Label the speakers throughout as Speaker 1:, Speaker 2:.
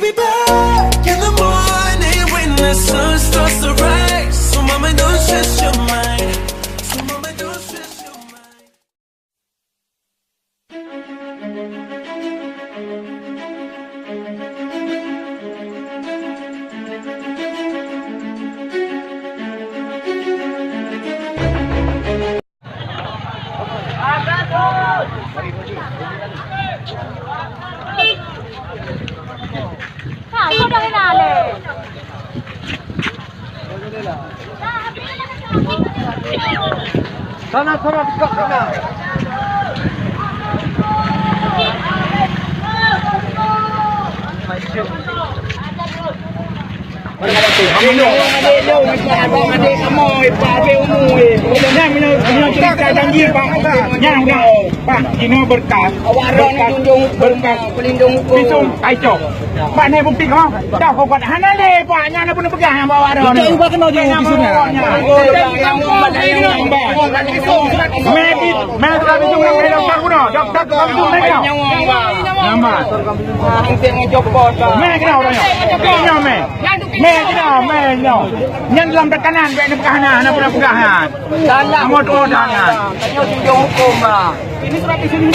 Speaker 1: We'll be back in the morning when the sun starts to rise. So mama, don't stress your mind. So mama, don't stress your mind.
Speaker 2: Kau dah kenal le.
Speaker 3: Sana dekat sana. Abang adik kamu, Pak Adik umur. Jangan cerita janji Pak. Jangan dah. Pak, ini berkas. Awak tunjuk berkas pelindung hukum. Pisum kacau. Pak ni bukti kau. Dah kau buat hana le Pak. Jangan pun pegang bawa dah. Kita ubah kena dia pisumnya. Medit, doktor kampung mereka. Nama. Angkat ngejopot. Mereka orangnya. Kau me. Yang dalam tekanan baik ni perkahanan, apa nak perkahanan? Dalam motor jangan. Tanya tunjuk hukum lah. Ini surat di sini.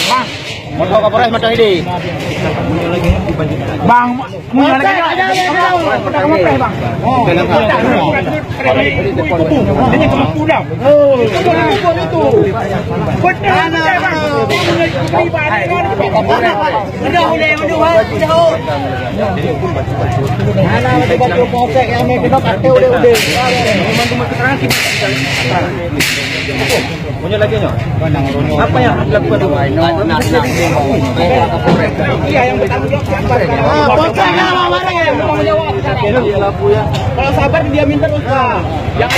Speaker 3: Bang, motor Kapolres macam ini. Bang, punya lagi tak? Tak kamu press bang. Ini kamu pulang. Oh, itu. Benar bang. Punya lagi nyo. Apa yang dilakukan tu? Iya yang bertanggung jawab siapa? Bocahnya marah ya. Kalau sabar dia minta usaha. Yang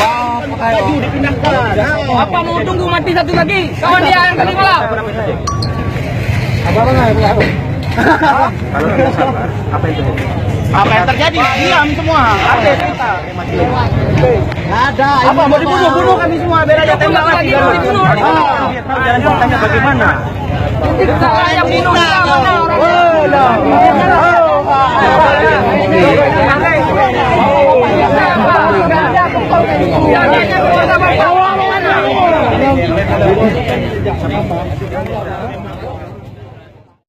Speaker 3: baju dipindahkan. Apa mau tunggu mati satu lagi? Kawan dia yang tadi malam. Apa kalau tidak sabar, apa yang terjadi? Apa yang terjadi? Diam semua. Ada cerita. Ada. Apa mau dibunuh kami semua? Biar aja tembak lagi. Dibunuh. Jangan tanya bagaimana. Yang bunuh mana orang?